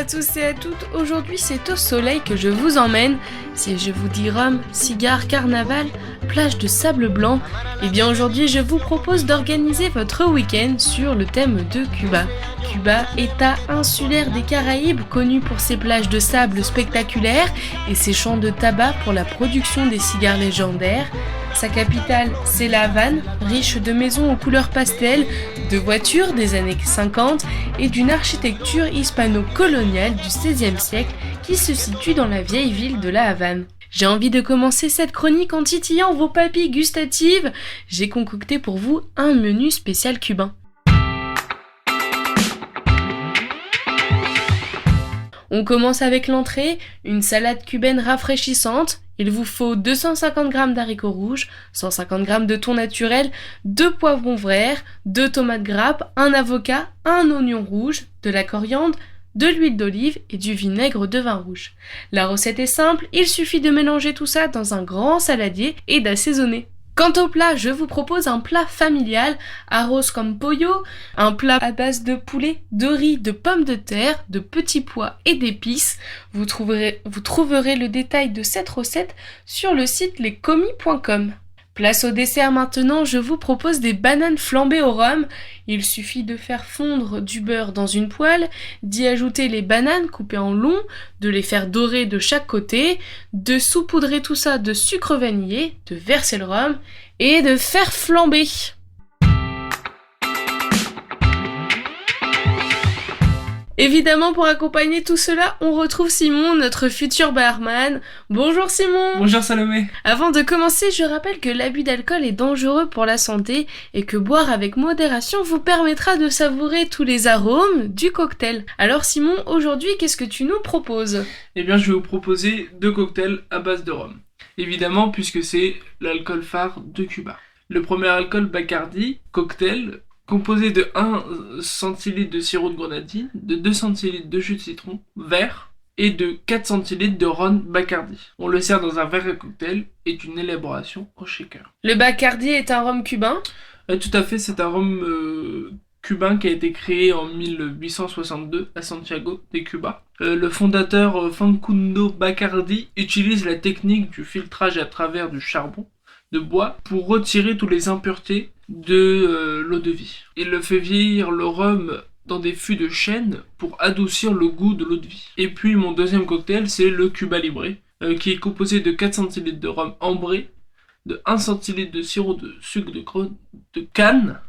tous et à toutes, aujourd'hui c'est au soleil que je vous emmène. Si je vous dis rhum, cigare, carnaval, plage de sable blanc, eh bien aujourd'hui je vous propose d'organiser votre week-end sur le thème de Cuba. Cuba, État insulaire des Caraïbes, connu pour ses plages de sable spectaculaires et ses champs de tabac pour la production des cigares légendaires. Sa capitale, c'est La Havane, riche de maisons aux couleurs pastel, de voitures des années 50 et d'une architecture hispano-coloniale du XVIe siècle qui se situe dans la vieille ville de La Havane. J'ai envie de commencer cette chronique en titillant vos papilles gustatives. J'ai concocté pour vous un menu spécial cubain. On commence avec l'entrée, une salade cubaine rafraîchissante. Il vous faut 250 g d'haricots rouges, 150 g de thon naturel, 2 poivrons verts, 2 tomates grappes, un avocat, un oignon rouge, de la coriandre, de l'huile d'olive et du vinaigre de vin rouge. La recette est simple, il suffit de mélanger tout ça dans un grand saladier et d'assaisonner. Quant au plat, je vous propose un plat familial, arroz con pollo, un plat à base de poulet, de riz, de pommes de terre, de petits pois et d'épices. Vous trouverez le détail de cette recette sur le site lescomis.com. Place au dessert maintenant, je vous propose des bananes flambées au rhum. Il suffit de faire fondre du beurre dans une poêle, d'y ajouter les bananes coupées en long, de les faire dorer de chaque côté, de saupoudrer tout ça de sucre vanillé, de verser le rhum et de faire flamber. Évidemment, pour accompagner tout cela, on retrouve Simon, notre futur barman. Bonjour Simon. Bonjour Salomé. Avant de commencer, je rappelle que l'abus d'alcool est dangereux pour la santé et que boire avec modération vous permettra de savourer tous les arômes du cocktail. Alors Simon, aujourd'hui, qu'est-ce que tu nous proposes ? Eh bien, je vais vous proposer 2 cocktails à base de rhum. Évidemment, puisque c'est l'alcool phare de Cuba. Le premier alcool, Bacardi, cocktail, composé de 1 centilitre de sirop de grenadine, de 2 centilitres de jus de citron vert et de 4 centilitres de rhum Bacardi. On le sert dans un verre à cocktail et une élaboration au shaker. Le Bacardi est un rhum cubain ? Tout à fait, c'est un rhum cubain qui a été créé en 1862 à Santiago de Cuba. Le fondateur Facundo Bacardi utilise la technique du filtrage à travers du charbon de bois pour retirer toutes les impuretés de l'eau de vie. Il le fait vieillir le rhum dans des fûts de chêne pour adoucir le goût de l'eau de vie. Et puis mon deuxième cocktail, c'est le Cuba Libre, qui est composé de 4 centilitres de rhum ambré, de 1 centilitre de sirop de sucre de canne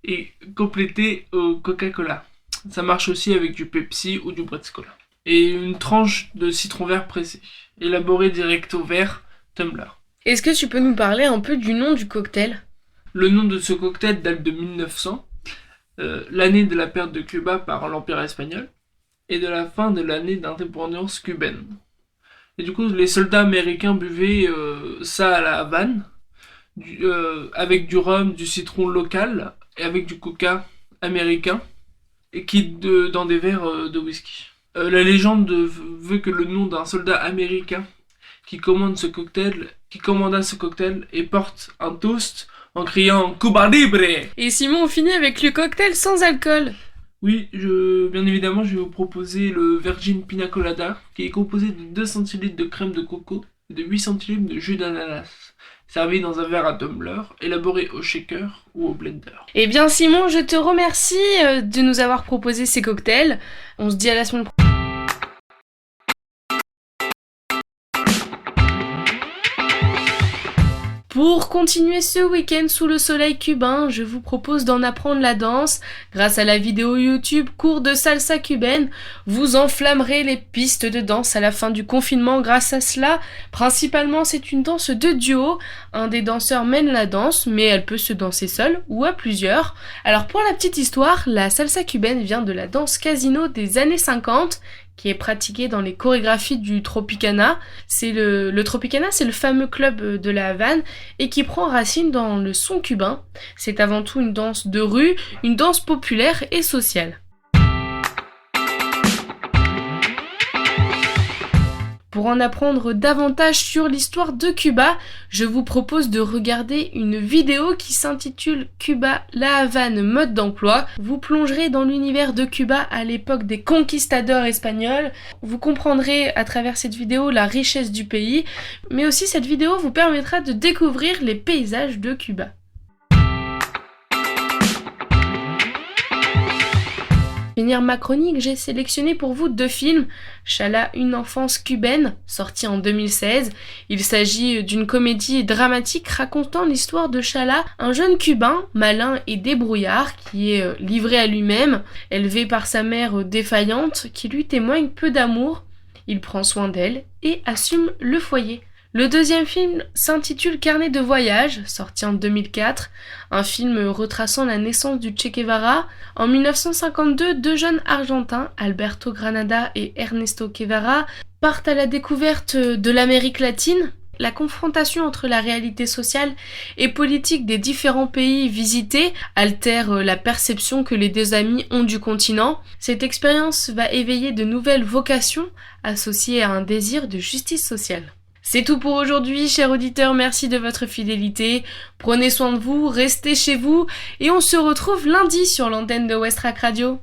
et complété au Coca-Cola. Ça marche aussi avec du Pepsi ou du Bretz Cola. Et une tranche de citron vert pressé, élaboré direct au verre tumbler. Est-ce que tu peux nous parler un peu du nom du cocktail ? Le nom de ce cocktail date de 1900, l'année de la perte de Cuba par l'Empire espagnol, et de la fin de l'année d'indépendance cubaine. Et du coup, les soldats américains buvaient ça à la Havane, avec du rhum, du citron local, et avec du coca américain, et dans des verres de whisky. La légende veut que le nom d'un soldat américain qui commanda ce cocktail et porte un toast en criant « Cuba Libre !» Et Simon, on finit avec le cocktail sans alcool. Oui, bien évidemment, je vais vous proposer le Virgin Pina Colada, qui est composé de 2 centilitres de crème de coco et de 8 centilitres de jus d'ananas, servi dans un verre à tumbler, élaboré au shaker ou au blender. Eh bien Simon, je te remercie de nous avoir proposé ces cocktails. On se dit à la semaine prochaine. Pour continuer ce week-end sous le soleil cubain, je vous propose d'en apprendre la danse. Grâce à la vidéo YouTube Cours de salsa cubaine, vous enflammerez les pistes de danse à la fin du confinement grâce à cela. Principalement, c'est une danse de duo. Un des danseurs mène la danse, mais elle peut se danser seule ou à plusieurs. Alors pour la petite histoire, la salsa cubaine vient de la danse casino des années 50, qui est pratiquée dans les chorégraphies du Tropicana. Le Tropicana, c'est le fameux club de la Havane et qui prend racine dans le son cubain. C'est avant tout une danse de rue, une danse populaire et sociale. Pour en apprendre davantage sur l'histoire de Cuba, je vous propose de regarder une vidéo qui s'intitule Cuba, La Havane, mode d'emploi. Vous plongerez dans l'univers de Cuba à l'époque des conquistadors espagnols. Vous comprendrez à travers cette vidéo la richesse du pays, mais aussi cette vidéo vous permettra de découvrir les paysages de Cuba. Pour finir ma chronique, j'ai sélectionné pour vous 2 films. Chala, une enfance cubaine, sorti en 2016. Il s'agit d'une comédie dramatique racontant l'histoire de Chala, un jeune cubain, malin et débrouillard, qui est livré à lui-même, élevé par sa mère défaillante, qui lui témoigne peu d'amour. Il prend soin d'elle et assume le foyer. Le deuxième film s'intitule Carnet de voyage, sorti en 2004, un film retraçant la naissance du Che Guevara. En 1952, 2 jeunes Argentins, Alberto Granada et Ernesto Guevara, partent à la découverte de l'Amérique latine. La confrontation entre la réalité sociale et politique des différents pays visités altère la perception que les 2 amis ont du continent. Cette expérience va éveiller de nouvelles vocations associées à un désir de justice sociale. C'est tout pour aujourd'hui, chers auditeurs, merci de votre fidélité. Prenez soin de vous, restez chez vous et on se retrouve lundi sur l'antenne de Westrack Radio.